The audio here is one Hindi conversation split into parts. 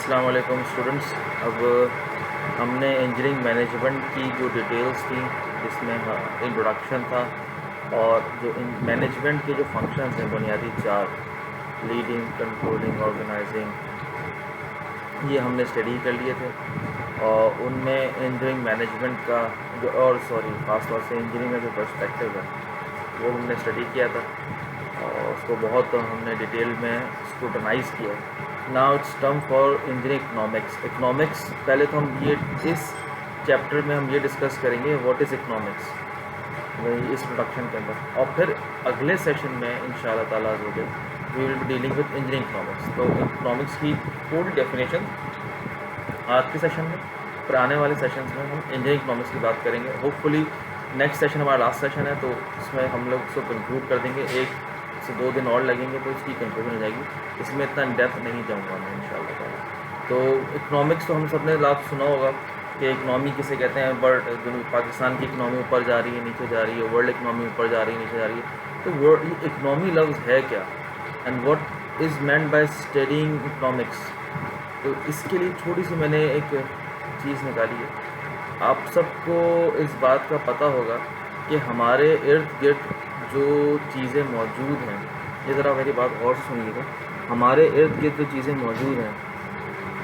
अस्सलाम वालेकुम स्टूडेंट्स। अब हमने इंजीनियरिंग मैनेजमेंट की जो डिटेल्स थी जिसमें इंट्रोडक्शन था और जो मैनेजमेंट के जो फंक्शंस हैं बुनियादी चार, लीडिंग, कंट्रोलिंग, ऑर्गेनाइजिंग, ये हमने स्टडी कर लिए थे। और उनमें इंजीनियरिंग मैनेजमेंट का जो ख़ास तौर से इंजीनियरिंग का जो पर्सपेक्टिव है वो हमने स्टडी किया था और उसको बहुत हमने डिटेल में स्क्रूटनाइज़ किया। Now it's term for engineering economics. Economics पहले तो हम ये इस चैप्टर में हम ये डिस्कस करेंगे व्हाट इज़ इकनॉमिक्स इस प्रोडक्शन के अंदर, और फिर अगले सेशन में इंशाल्लाह ताला we will be dealing with engineering economics. तो इकनॉमिक्स की पूरी डेफिनेशन आज के सेशन में, फिर आने वाले सेशंस में हम इंजीनियरिंग इकनॉमिक्स की बात करेंगे। होपफुली नेक्स्ट सेशन हमारा लास्ट सेशन है तो इसमें हम लोग उसको कंक्लूड कर देंगे। 1 से 2 दिन और लगेंगे तो इसकी कंक्लूजन हो जाएगी। इसमें इतना इन डेप्थ नहीं जाऊँगा मैं इंशाल्लाह ताला। तो इकनॉमिक्स तो हम सब ने लाभ सुना होगा कि इकनॉमी किसे कहते हैं। पाकिस्तान की इकनॉमी ऊपर जा रही है, नीचे जा रही है, वर्ल्ड इकनॉमी ऊपर जा रही है, नीचे जा रही है। तो वर्ल्ड इकनॉमी लफ्ज़ है क्या and what is meant by studying economics. तो इसके लिए छोटी सी मैंने एक चीज़ निकाली है। आप सबको इस बात का पता होगा कि हमारे इर्द गिर्द जो चीज़ें मौजूद हैं, ये ज़रा मेरी बात गौर से सुनिएगा, हमारे इर्द गिर्द जो चीज़ें मौजूद हैं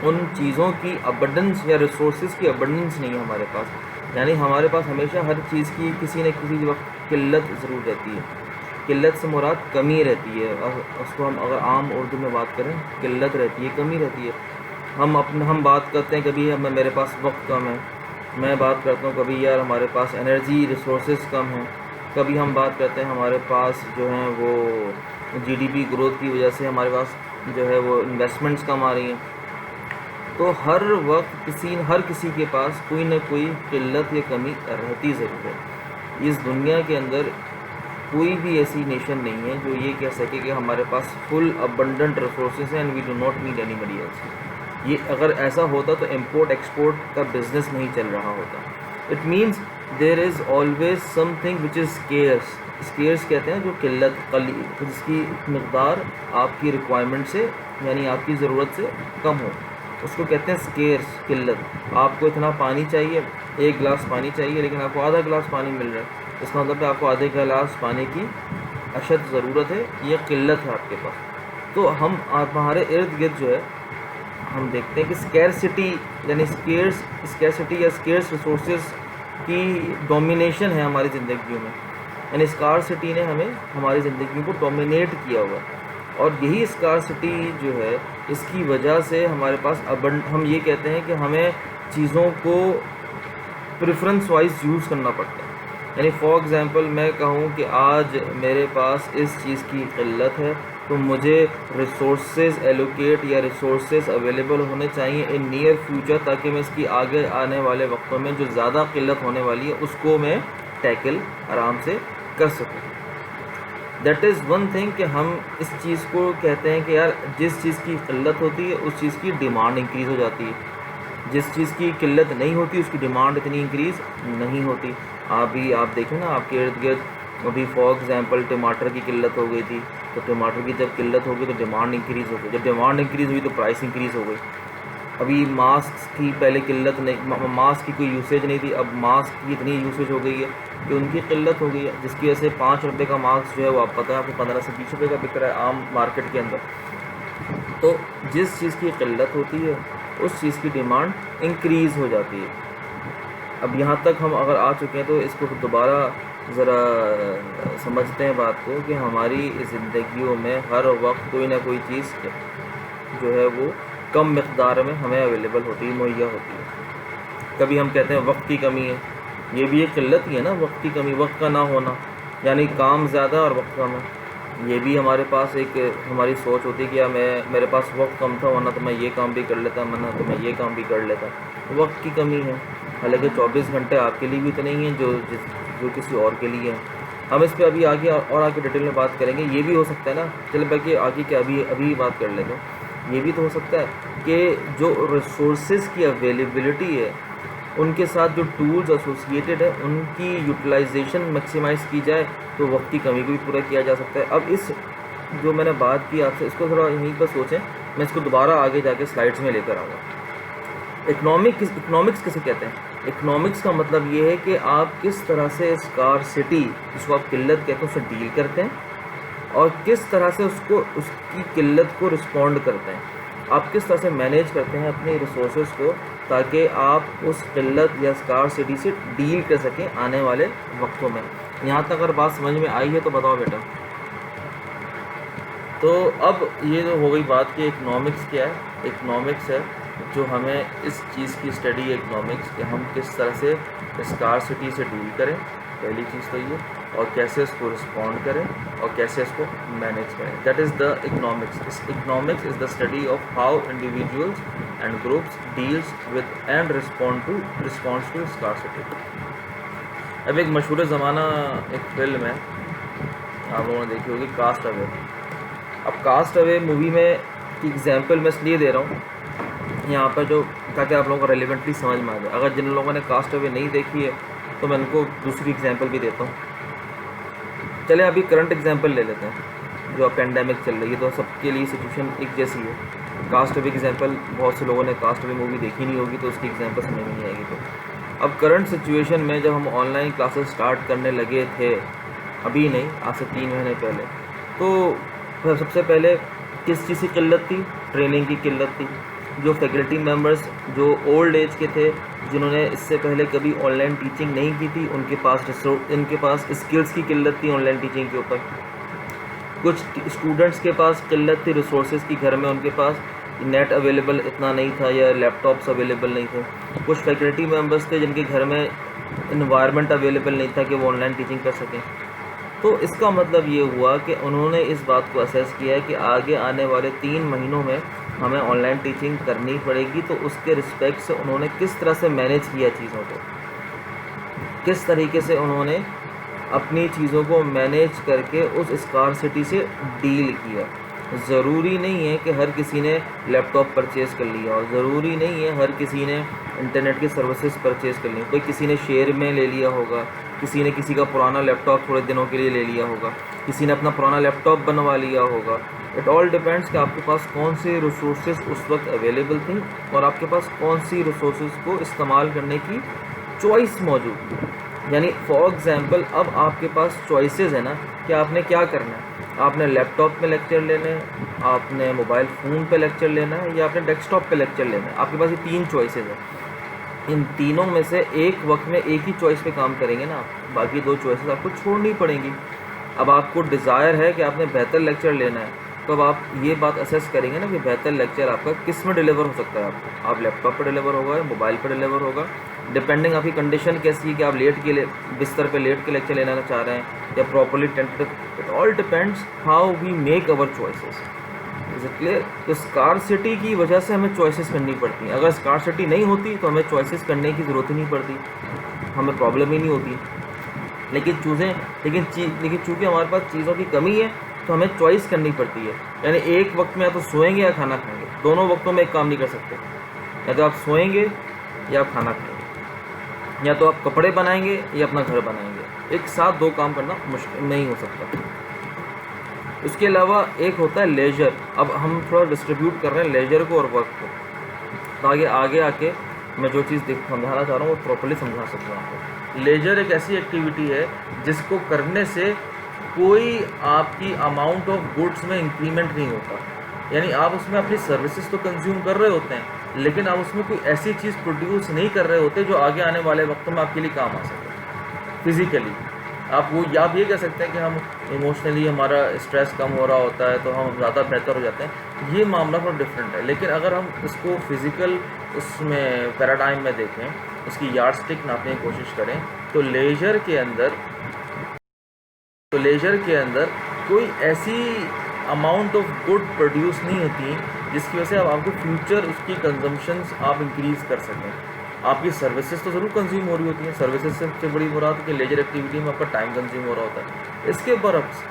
उन चीज़ों की अबंडेंस या रिसोर्सेज की अबंडेंस नहीं है हमारे पास। यानी हमारे पास हमेशा हर चीज़ की किसी न किसी वक्त किल्लत ज़रूर रहती है। किल्लत से मुराद कमी रहती है, और उसको हम अगर आम उर्दू में बात करें, किल्लत रहती है, कमी रहती है। हम बात करते हैं कभी मेरे पास वक्त कम है, मैं बात करता हूँ कभी यार हमारे पास एनर्जी रिसोर्सेज कम हैं, कभी हम बात करते हैं हमारे पास जो हैं वो जीडीपी ग्रोथ की वजह से हमारे पास जो है वो इन्वेस्टमेंट्स कम आ रही हैं। तो हर वक्त हर किसी के पास कोई ना कोई किल्लत या कमी रहती ज़रूर है। इस दुनिया के अंदर कोई भी ऐसी नेशन नहीं है जो ये कह सके कि हमारे पास फुल अबंडेंट रिसोर्सेज हैं and we do not need anybody else. ये अगर ऐसा होता तो इंपोर्ट एक्सपोर्ट का बिज़नेस नहीं चल रहा होता। It means there is always something which is scarce. Scarce कहते हैं जो किल्लत जिसकी मकदार आपकी रिक्वायरमेंट से यानी आपकी ज़रूरत से कम हो, उसको कहते हैं स्केर्स, किल्लत। आपको इतना पानी चाहिए, 1 गिलास पानी चाहिए लेकिन आपको आधा गिलास पानी मिल रहा है, इसका मतलब है आपको आधे गिलास पानी की अशद ज़रूरत है, ये किल्लत है आपके पास। तो हमारे इर्द गिर्द जो है हम देखते हैं कि स्कैरसिटी यानी स्कैरसिटी या स्केर्स रिसोर्सेज की डोमिनेशन है हमारी ज़िंदगियों में। यानी स्कार्सिटी ने हमारी ज़िंदगी को डोमिनेट किया हुआ है, और यही स्कार्सिटी जो है इसकी वजह से हमारे पास हम ये कहते हैं कि हमें चीज़ों को प्रेफरेंस वाइज यूज़ करना पड़ता है। यानी फॉर एग्ज़ाम्पल मैं कहूँ कि आज मेरे पास इस चीज़ की किल्लत है तो मुझे रिसोर्सेज एलोकेट या रिसोर्सेज अवेलेबल होने चाहिए इन नियर फ्यूचर, ताकि मैं इसकी आगे आने वाले वक्तों में जो ज़्यादा किल्लत होने वाली है उसको मैं टैकल आराम से कर सकूँ। दैट इज़ वन थिंग कि हम इस चीज़ को कहते हैं कि यार जिस चीज़ की किल्लत होती है उस चीज़ की डिमांड इंक्रीज़ हो जाती है, जिस चीज़ की किल्लत नहीं होती उसकी डिमांड इतनी इंक्रीज़ नहीं होती। आप देखें ना आपके इर्द गिर्द, अभी फॉर एग्ज़ाम्पल टमाटर की किल्लत हो गई थी, तो टमाटर की जब किल्लत हो गई तो डिमांड इंक्रीज़ हो गई, जब डिमांड इंक्रीज़ हुई तो प्राइस इंक्रीज़ हो गई। अभी मास्क की पहले किल्लत नहीं, मास्क की कोई यूसेज नहीं थी, अब मास्क की इतनी यूसेज हो गई है कि उनकी किल्लत हो गई है, जिसकी वजह से 5 रुपये का मास्क जो है वो आप पता है आपको 15 से 20 रुपये का बिक रहा है आम मार्केट के अंदर। तो जिस चीज़ की किल्लत होती है उस चीज़ की डिमांड इंक्रीज़ हो जाती है। अब यहाँ तक हम अगर आ चुके हैं तो इसको दोबारा ज़रा समझते हैं बात को कि हमारी ज़िंदगियों में हर वक्त कोई ना कोई चीज़ जो है वो कम मिक़दार में हमें अवेलेबल होती है, मुहैया होती है। कभी हम कहते हैं वक्त की कमी है, ये भी एक किल्लत ही है ना, वक्त की कमी, वक्त का ना होना, यानी काम ज़्यादा और वक्त कम है। ये भी हमारे पास एक हमारी सोच होती है कि यार मेरे पास वक्त कम था वरना तो मैं ये काम भी कर लेता, वरना तो मैं ये काम भी कर लेता। वक्त की कमी है, हालांकि 24 घंटे आपके लिए भी इतने ही हैं जो किसी और के लिए हैं। हम इस पर अभी आगे और आगे डिटेल में बात करेंगे। ये भी हो सकता है ना, चलो बल्कि आगे क्या अभी बात कर लेते हैं। ये भी तो हो सकता है कि जो रिसोर्सेज की अवेलेबिलिटी है उनके साथ जो टूल्स एसोसिएटेड है उनकी यूटिलाइजेशन मैक्सिमाइज़ की जाए तो वक्त की कमी को भी पूरा किया जा सकता है। अब इस जो मैंने बात की आपसे, इसको थोड़ा यहीं पर सोचें मैं इसको दोबारा आगे जाके स्लाइड्स में लेकर आऊँगा। इकोनॉमिक्स किसे कहते हैं? इकोनॉमिक्स का मतलब ये है कि आप किस तरह से स्कार्सिटी, जिसको आप किल्लत कहते हैं, उससे डील करते हैं और किस तरह से उसकी किल्लत को रिस्पॉन्ड करते हैं। आप किस तरह से मैनेज करते हैं अपने रिसोर्सेज को, ताकि आप उस किल्लत या स्कार्सिटी से डील कर सकें आने वाले वक्तों में। यहाँ तक अगर बात समझ में आई है तो बताओ बेटा। तो अब ये जो हो गई बात कि इकोनॉमिक्स क्या है। इकोनॉमिक्स है जो हमें इस चीज़ की स्टडी है, इकोनॉमिक्स, कि हम किस तरह से स्कार्सिटी से डील करें, पहली चीज़ तो ये, और कैसे उसको रिस्पॉन्ड करें और कैसे उसको मैनेज करें। That is the economics. Economics is the study of how individuals and groups deals with and responds to scarcity. अब एक मशहूर ज़माना एक फिल्म है, आप लोगों ने देखी होगी, कास्ट अवे। अब कास्ट अवे मूवी में की एग्जाम्पल मैं इसलिए दे रहा हूँ यहाँ पर, जो ताकि आप लोगों को रेलिवेंटली समझ में आ जाए। अगर जिन लोगों ने कास्ट अवे नहीं देखी है तो मैं उनको दूसरी एग्जाम्पल भी देता हूँ। चलें अभी करंट एग्जाम्पल ले लेते हैं। जो पेंडेमिक चल रही है तो सबके लिए सिचुएशन एक जैसी है। कास्ट अवे एग्जाम्पल, बहुत से लोगों ने कास्ट अवे मूवी देखी नहीं होगी तो उसकी एग्जाम्पल समझ में नहीं आएगी। तो अब करंट सिचुएशन में जब हम ऑनलाइन क्लासेस स्टार्ट करने लगे थे, अभी नहीं, आज से 3 महीने पहले, तो सबसे पहले किस चीज़ की किल्लत थी? ट्रेनिंग की किल्लत थी। जो फैकल्टी मेंबर्स जो ओल्ड एज के थे, जिन्होंने इससे पहले कभी ऑनलाइन टीचिंग नहीं की थी, उनके पास स्किल्स की किल्लत थी ऑनलाइन टीचिंग के ऊपर। कुछ स्टूडेंट्स के पास किल्लत थी रिसोर्सेज की, घर में उनके पास नेट अवेलेबल इतना नहीं था या लैपटॉप्स अवेलेबल नहीं थे। कुछ फैकल्टी मेंबर्स थे जिनके घर में इन्वायरमेंट अवेलेबल नहीं था कि वो ऑनलाइन टीचिंग कर सकें। तो इसका मतलब ये हुआ कि उन्होंने इस बात को असेस किया है कि आगे आने वाले 3 महीनों में हमें ऑनलाइन टीचिंग करनी पड़ेगी। तो उसके रिस्पेक्ट से उन्होंने किस तरह से मैनेज किया चीज़ों को, किस तरीके से उन्होंने अपनी चीज़ों को मैनेज करके उस स्कार्सिटी से डील किया। ज़रूरी नहीं है कि हर किसी ने लैपटॉप परचेज़ कर लिया और ज़रूरी नहीं है हर किसी ने इंटरनेट की सर्विसेज परचेज़ कर ली। कोई किसी ने शेयर में ले लिया होगा, किसी ने किसी का पुराना लैपटॉप थोड़े दिनों के लिए ले लिया होगा, किसी ने अपना पुराना लैपटॉप बनवा लिया होगा। इट ऑल डिपेंड्स कि आपके पास कौन सी रिसोर्सेज उस वक्त अवेलेबल थी और आपके पास कौन सी रिसोर्सेज को इस्तेमाल करने की चॉइस मौजूद थी। यानी फॉर एग्ज़ाम्पल, अब आपके पास चॉइसेस है ना कि आपने क्या करना है। आपने लैपटॉप पे लेक्चर लेने हैं, आपने मोबाइल फ़ोन पे लेक्चर लेना है, या आपने डेस्कटॉप पे लेक्चर लेना है। आपके पास ये 3 चॉइसेस हैं। इन तीनों में से एक वक्त में एक ही चॉइस पे काम करेंगे ना आप, बाकी 2 चॉइसेस आपको छोड़नी पड़ेंगी। अब आपको डिज़ायर है कि आपने बेहतर लेक्चर लेना है, तो अब आप ये बात असेस करेंगे ना कि बेहतर लेक्चर आपका किस में डिलीवर हो सकता है। आपको आप लैपटॉप पर डिलीवर होगा या मोबाइल पर डिलीवर होगा, डिपेंडिंग आपकी कंडीशन कैसी है कि आप बिस्तर पे लेट के लेक्चर लेना चाह रहे हैं या properly tentative. It all depends how we make our choices. Is it clear? तो स्कार्सिटी की वजह से हमें चॉइसेस करनी पड़ती हैं। अगर स्कार्सिटी नहीं होती तो हमें चॉइसेस करने की ज़रूरत ही नहीं पड़ती, हमें प्रॉब्लम ही नहीं होती। लेकिन चूँकि हमारे पास चीज़ों की कमी है तो हमें चॉइस करनी पड़ती है। यानी एक वक्त में या तो सोएंगे या खाना खाएंगे, दोनों वक्तों में एक काम नहीं कर सकते। या तो आप सोएंगे या आप खाना खाएंगे, या तो आप कपड़े बनाएंगे या अपना घर बनाएंगे। एक साथ 2 काम करना मुश्किल नहीं हो सकता। उसके अलावा एक होता है लेजर। अब हम थोड़ा डिस्ट्रीब्यूट कर रहे हैं लेजर को और वर्क को, ताकि आगे आके मैं जो चीज़ समझाना चाह रहा हूँ वो प्रॉपर्ली समझा सकूँ आपको। लेजर एक ऐसी एक्टिविटी है जिसको करने से कोई आपकी अमाउंट ऑफ गुड्स में इंक्रीमेंट नहीं होता। यानी आप उसमें अपनी सर्विसेज तो कंज्यूम कर रहे होते हैं, लेकिन आप उसमें कोई ऐसी चीज़ प्रोड्यूस नहीं कर रहे होते जो आगे आने वाले वक्तों में आपके लिए काम आ सके फिज़िकली। आप ये कह सकते हैं कि हम इमोशनली हमारा स्ट्रेस कम हो रहा होता है तो हम ज़्यादा बेहतर हो जाते हैं, ये मामला थोड़ा डिफरेंट है। लेकिन अगर हम इसको फिज़िकल उसमें पैराडाइम में देखें, उसकी यार्डस्टिक नापने की कोशिश करें, तो लेजर के अंदर कोई ऐसी अमाउंट ऑफ गुड प्रोड्यूस नहीं होती जिसकी वजह से अब आपको फ्यूचर उसकी कंजम्पशंस आप इंक्रीज़ कर सकें। आपकी सर्विसेज तो ज़रूर कंज्यूम हो रही होती हैं। सर्विसेज से सबसे बड़ी मुराद है कि लेजर एक्टिविटी में आपका टाइम कंज्यूम हो रहा होता है। इसके बरक्स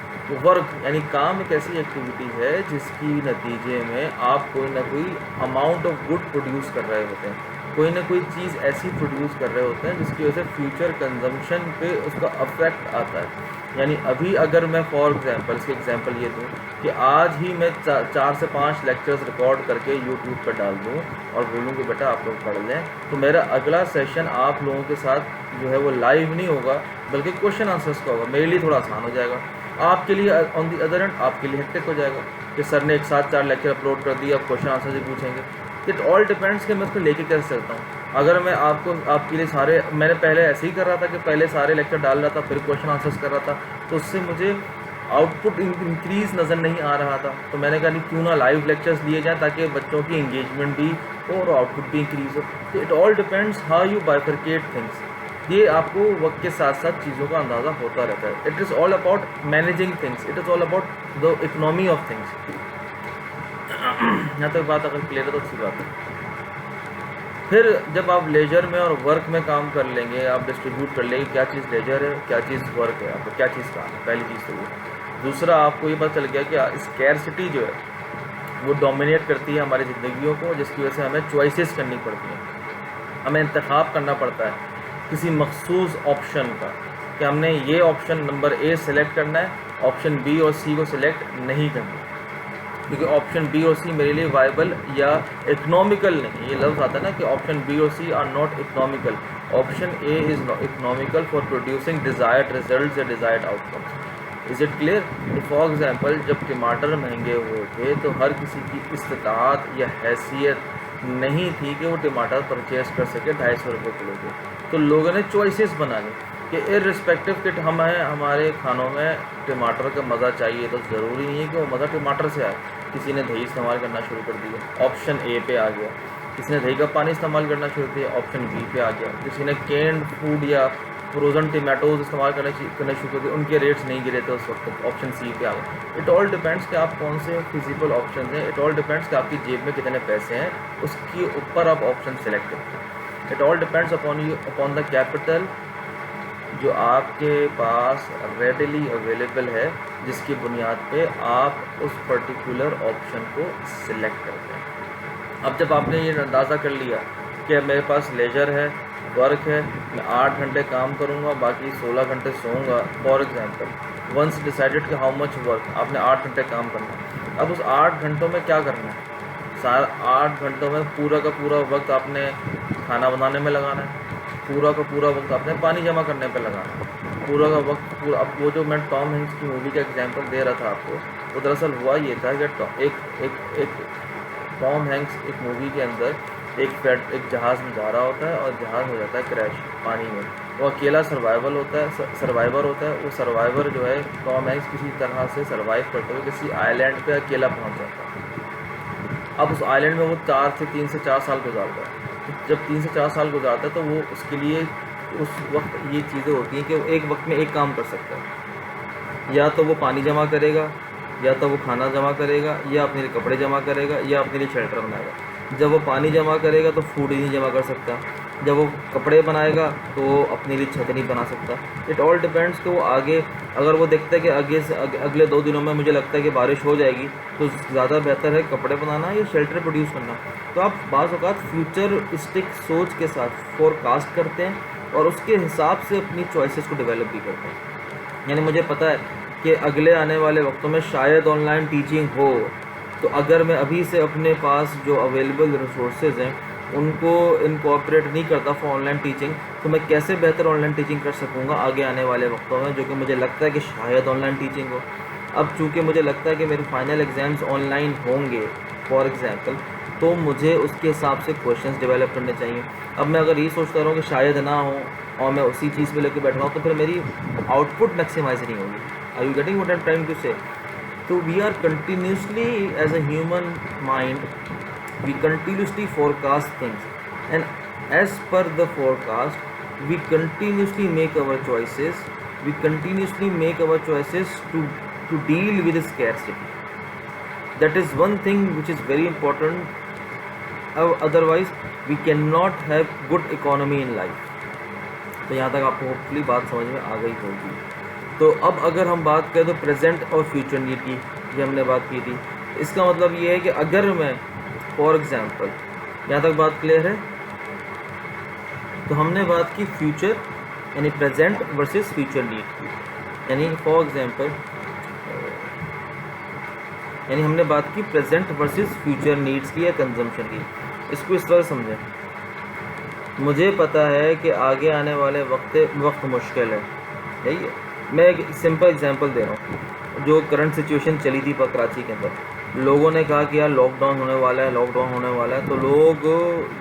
वर्क यानी काम एक ऐसी एक्टिविटी है जिसकी नतीजे में आप कोई ना कोई अमाउंट ऑफ गुड प्रोड्यूस कर रहे होते हैं। कोई ना कोई चीज़ ऐसी प्रोड्यूस कर रहे होते हैं जिसकी वजह से फ्यूचर कंजम्पशन पे उसका अफेक्ट आता है। यानी अभी अगर मैं फॉर एग्जांपल इसके एग्जांपल ये दूँ कि आज ही मैं 4 से 5 लेक्चर्स रिकॉर्ड करके यूट्यूब पर डाल दूँ और बोलूँ कि बेटा आप लोग पढ़ लें, तो मेरा अगला सेशन आप लोगों के साथ जो है वो लाइव नहीं होगा बल्कि क्वेश्चन आंसर्स का होगा। मेरे लिए थोड़ा आसान हो जाएगा, आपके लिए ऑन दी अदर एंड आपके लिए हेक्टिक हो जाएगा कि सर ने एक साथ 4 लेक्चर अपलोड कर दिया, अब क्वेश्चन आंसर ही पूछेंगे। इट ऑल डिपेंड्स कि मैं उसको लेके कैसे चलता हूँ। अगर मैं आपके लिए सारे, मैंने पहले ऐसे ही कर रहा था कि पहले सारे लेक्चर डाल रहा था फिर क्वेश्चन आंसर्स कर रहा था, तो उससे मुझे आउटपुट इंक्रीज़ नज़र नहीं आ रहा था। तो मैंने कहा नहीं क्यों ना लाइव लेक्चर्स लिए जाएँ ताकि बच्चों की इंगेजमेंट भी हो और आउटपुट भी इंक्रीज़ हो। तो it all depends how you bifurcate things. ये आपको वक्त के साथ साथ चीज़ों का अंदाज़ा होता रहता है। It is all about managing things, it is all about the economy of things. यहाँ तक बात अगर क्लियर है तो अच्छी बात है। फिर जब आप लेजर में और वर्क में काम कर लेंगे, आप डिस्ट्रीब्यूट कर लेंगे क्या चीज़ लेजर है क्या चीज़ वर्क है, आपको क्या चीज़ काम है, पहली चीज़ तो वो। दूसरा, आपको ये पता चल गया कि स्कैरसिटी जो है वो डोमिनेट करती है हमारी ज़िंदगियों को, जिसकी वजह से हमें चॉइसेस करनी पड़ती हैं, हमें इंतखाब करना पड़ता है किसी मखसूस ऑप्शन का कि हमने ये ऑप्शन नंबर ए सेलेक्ट करना है, ऑप्शन बी और सी को सिलेक्ट नहीं करना, क्योंकि ऑप्शन बी और सी मेरे लिए वाइबल या इकोनॉमिकल नहीं। ये लफ्ज़ आता है ना कि ऑप्शन बी और C are not economical, option A is economical for producing desired results या desired outcomes. Is it clear? For example, जब टमाटर महंगे हुए थे तो हर किसी की इस्तात या हैसियत नहीं थी कि वो टमाटर परचेज़ कर सके 250 रुपये किलो के, तो लोगों ने चॉइसेस बना ली कि इर्रिस्पेक्टिव कि हमारे खानों में टमाटर का मज़ा चाहिए, तो ज़रूरी नहीं है कि वो मज़ा टमाटर से आए। किसी ने दही इस्तेमाल करना शुरू कर दिया, ऑप्शन ए पे आ गया। किसी ने दही का पानी इस्तेमाल करना शुरू किया, ऑप्शन बी पे आ गया। किसी ने कैंड फूड या फ्रोज़न टमाटोज़ इस्तेमाल करना शुरू कर दिया, उनके रेट्स नहीं गिरे थे उस वक्त, ऑप्शन सी पे आ गया। इट ऑल डिपेंड्स कि आप कौन से फिजिबल ऑप्शन हैं, इट ऑल डिपेंड्स कि आपकी जेब में कितने पैसे हैं, उसके ऊपर आप ऑप्शन सेलेक्ट करते हैं। It all depends upon the capital जो आपके पास रेडली अवेलेबल है, जिसकी बुनियाद पे आप उस पर्टिकुलर ऑप्शन को सिलेक्ट करते हैं। अब जब आपने ये अंदाज़ा कर लिया कि मेरे पास लेजर है, वर्क है, मैं 8 घंटे काम करूँगा, बाकी 16 घंटे सोऊंगा, फॉर एग्जांपल, वंस डिसाइडेड कि हाउ मच वर्क, आपने 8 घंटे काम करना है। अब उस 8 घंटों में क्या करना है? 8 घंटों में पूरा का पूरा वक्त आपने खाना बनाने में लगाना है, पूरा का पूरा वक्त आपने पानी जमा करने पे लगाना है, पूरा का वक्त पूरा। अब वो जो मैं टॉम हैंक्स की मूवी का एग्जांपल दे रहा था आपको, तो दरअसल हुआ ये था कि एक टॉम हैंक्स एक मूवी के अंदर एक जहाज़ में जा रहा होता है और जहाज़ हो जाता है क्रैश पानी में। वो अकेला सर्वाइवर होता है। वो सर्वाइवर जो है टॉम हैंक्स किसी तरह से सर्वाइव करते हुए किसी आइलैंड पे अकेला पहुंच जाता है। अब उस आइलैंड में वो 3 से 4 साल गुजारता है। जब 3 से 4 साल गुजारता है तो वो उसके लिए उस वक्त ये चीज़ें होती हैं कि वो एक वक्त में एक काम कर सकता है, या तो वो पानी जमा करेगा, या तो वो खाना जमा करेगा, या अपने लिए कपड़े जमा करेगा, या अपने लिए शेल्टर बनाएगा। जब वो पानी जमा करेगा तो फूड ही नहीं जमा कर सकता, जब वो कपड़े बनाएगा तो वो अपने लिए छत नहीं बना सकता। इट ऑल डिपेंड्स कि वो आगे, अगर वो देखता है कि अगले 2 दिनों में मुझे लगता है कि बारिश हो जाएगी, तो ज़्यादा बेहतर है कपड़े बनाना या शेल्टर प्रोड्यूस करना। तो आप बाज़ औक़ात फ्यूचरिस्टिक सोच के साथ फोरकास्ट करते हैं और उसके हिसाब से अपनी चॉइसेस को डेवलप भी करते हैं। यानी मुझे पता है कि अगले आने वाले वक्तों में शायद ऑनलाइन टीचिंग हो, तो अगर मैं अभी से अपने पास जो अवेलेबल रिसोर्सेज हैं उनको इनकॉर्पोरेट नहीं करता फॉर ऑनलाइन टीचिंग, तो मैं कैसे बेहतर ऑनलाइन टीचिंग कर सकूंगा आगे आने वाले वक्तों में, जो कि मुझे लगता है कि शायद ऑनलाइन टीचिंग हो। अब चूँकि मुझे लगता है कि मेरे फाइनल एग्ज़ाम्स ऑनलाइन होंगे फॉर एग्ज़ाम्पल, तो मुझे उसके हिसाब से क्वेश्चंस डेवलप करने चाहिए। अब मैं अगर ये सोचता रहूँ कि शायद ना हो और मैं उसी चीज़ पे लेकर बैठ रहा हूँ, तो फिर मेरी आउटपुट मैक्सिमाइज नहीं होगी। Are you getting what I am trying to say? So we are continuously, as a human mind, we continuously forecast things, and as per the forecast we continuously make our choices, to deal with scarcity. That is one thing which is very important, otherwise we cannot have good economy in life. तो यहाँ तक आपको होपफुली बात समझ में आ गई होगी। तो अब अगर हम बात करें तो प्रेजेंट और फ्यूचर नीड की, ये हमने बात की थी। इसका मतलब ये है कि अगर मैं फॉर एग्ज़ाम्पल, यहाँ तक बात क्लियर है? तो हमने बात की फ्यूचर यानी प्रेजेंट वर्सेस फ्यूचर नीड की, यानी फॉर एग्जांपल यानी हमने बात की प्रेजेंट वर्सेस फ्यूचर नीड्स की या कंजम्पशन की। इसको इस तरह समझें, मुझे पता है कि आगे आने वाले वक्त मुश्किल है, यही है। मैं एक सिंपल एग्जांपल दे रहा हूँ। जो करंट सिचुएशन चली थी कराची के अंदर, लोगों ने कहा कि यार लॉकडाउन होने वाला है, लॉकडाउन होने वाला है, तो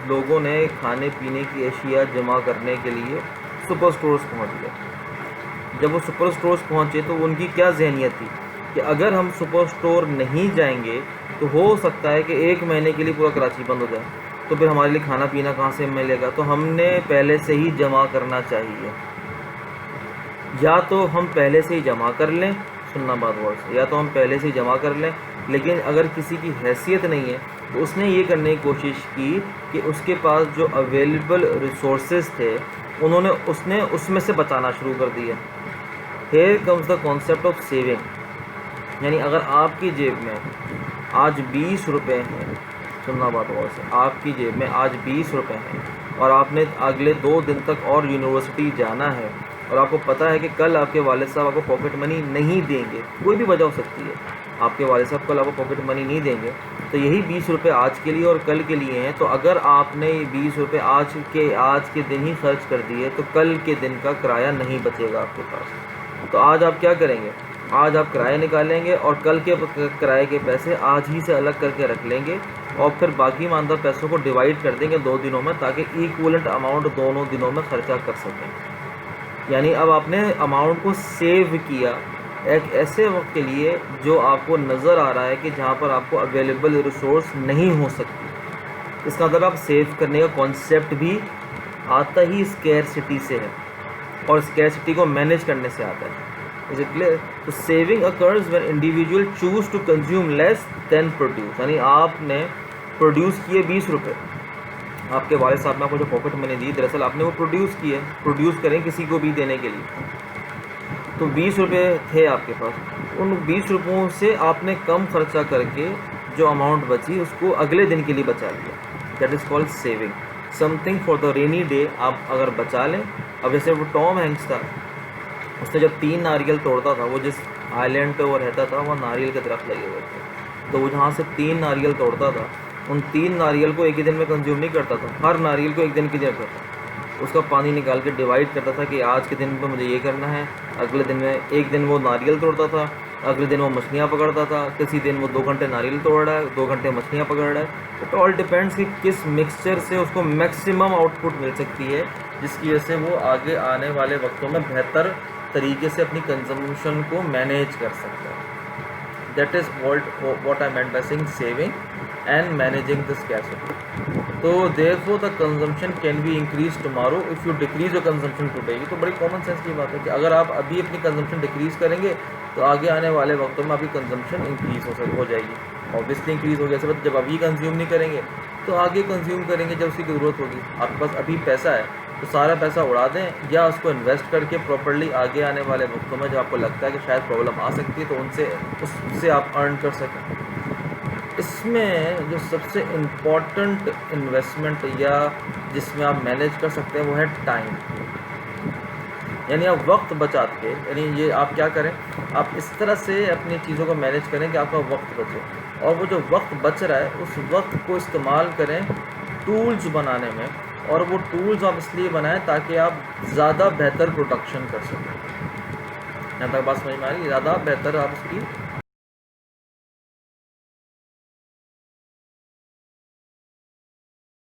लोगों ने खाने पीने की अशिया जमा करने के लिए सुपर स्टोर्स पहुँच गए। जब वो सुपर स्टोर्स पहुँचे तो उनकी क्या जहनियत थी कि अगर हम सुपर स्टोर नहीं जाएंगे तो हो सकता है कि 1 महीने के लिए पूरा कराची बंद हो जाए, तो फिर हमारे लिए खाना पीना कहाँ से मिलेगा। तो हमने पहले से ही जमा करना चाहिए, या तो हम पहले से ही जमा कर लें, सुनना बात गौर से, या तो हम पहले से ही जमा कर लें, लेकिन अगर किसी की हैसियत नहीं है तो उसने ये करने की कोशिश की कि उसके पास जो अवेलेबल रिसोर्सेज थे उसने उसमें से बचाना शुरू कर दिया। Here comes the concept of saving, यानी अगर आपकी जेब में आज 20 रुपये हैं, सुनना बात गौर से, आपकी जेब में आज 20 रुपये हैं और आपने अगले 2 दिन तक और यूनिवर्सिटी जाना है और आपको पता है कि कल आपके वालिद साहब आपको पॉकेट मनी नहीं देंगे, कोई भी वजह हो सकती है, आपके वालिद साहब कल आपको पॉकेट मनी नहीं देंगे, तो यही 20 रुपये आज के लिए और कल के लिए हैं। तो अगर आपने ये 20 रुपये आज के दिन ही खर्च कर दिए तो कल के दिन का किराया नहीं बचेगा आपके पास। तो आज आप क्या करेंगे, आज आप किराया निकालेंगे और कल के किराए के पैसे आज ही से अलग करके रख लेंगे और फिर बाकी मानदा पैसों को डिवाइड कर देंगे 2 दिनों में, ताकि इक्वलेंट अमाउंट दोनों दिनों में खर्चा कर सकें। यानी अब आपने अमाउंट को सेव किया एक ऐसे वक्त के लिए जो आपको नज़र आ रहा है कि जहाँ पर आपको अवेलेबल रिसोर्स नहीं हो सकती। इसका मतलब आप सेव करने का कॉन्सेप्ट भी आता ही स्कैरसिटी से है और स्कैरसिटी को मैनेज करने से आता है। Is it clear? तो saving occurs when individual choose to consume less than produce, यानी आपने प्रोड्यूस किए 20 रुपये, आपके वालिद साहब ने आपको जो पॉकेट मनी दी दरअसल आपने वो प्रोड्यूस करें किसी को भी देने के लिए, तो 20 रुपये थे आपके पास, उन 20 रुपयों से आपने कम खर्चा करके जो अमाउंट बची उसको अगले दिन के लिए बचा लिया। That is called saving, something for the rainy day आप अगर बचा लें। अब जैसे वो टॉम हैंक्स था, उसने जब 3 नारियल तोड़ता था, वो जिस आइलैंड पे वो रहता था वहाँ नारियल के दरख्त लगे हुए थे, तो वो जहाँ से 3 नारियल तोड़ता था उन 3 नारियल को एक ही दिन में कंज्यूम नहीं करता था, हर नारियल को एक दिन की जगह करता था, उसका पानी निकाल के डिवाइड करता था कि आज के दिन पे मुझे ये करना है, अगले दिन में एक दिन वो नारियल तोड़ता था, अगले दिन वो मछलियाँ पकड़ता था, किसी दिन वो 2 घंटे नारियल तोड़ रहा है, 2 घंटे मछलियाँ पकड़ रहा है। इट ऑल डिपेंड्स कि किस मिक्सचर से उसको मैक्सिमम आउटपुट मिल सकती है, जिसकी वजह से वो आगे आने वाले वक्तों में बेहतर तरीके से अपनी कंजम्पशन को मैनेज कर सकता है। That is what I meant by saying saving and managing the scarcity. तो therefore the consumption can be increase tomorrow if you decrease your consumption today. ये तो बड़ी कॉमन सेंस की बात है कि अगर आप अभी अपनी कंजम्पशन डिक्रीज करेंगे तो आगे आने वाले वक्तों में आपकी कंजम्पशन इंक्रीज हो जाएगी। ऑब्वियसली इंक्रीज हो गया सब, जब अभी कंज्यूम नहीं करेंगे तो आगे कंज्यूम करेंगे जब उसकी ज़रूरत होगी। आपके पास अभी पैसा है तो सारा पैसा उड़ा दें या उसको इन्वेस्ट करके प्रॉपर्ली आगे आने वाले वक्तों में जब आपको लगता है कि शायद प्रॉब्लम आ सकती है तो उससे आप अर्न कर सकें। इसमें जो सबसे इम्पॉर्टेंट इन्वेस्टमेंट या जिसमें आप मैनेज कर सकते हैं वो है टाइम, यानी आप वक्त बचा के, यानी ये आप क्या करें, आप इस तरह से अपनी चीज़ों को मैनेज करें कि आपका वक्त बचे, और वो जो वक्त बच रहा है उस वक्त को इस्तेमाल करें टूल्स बनाने में, और वो टूल्स आप इसलिए बनाएं ताकि आप ज़्यादा बेहतर प्रोडक्शन कर सकें। यहाँ तक बात समझ में आ रही है? ज़्यादा बेहतर आप उसकी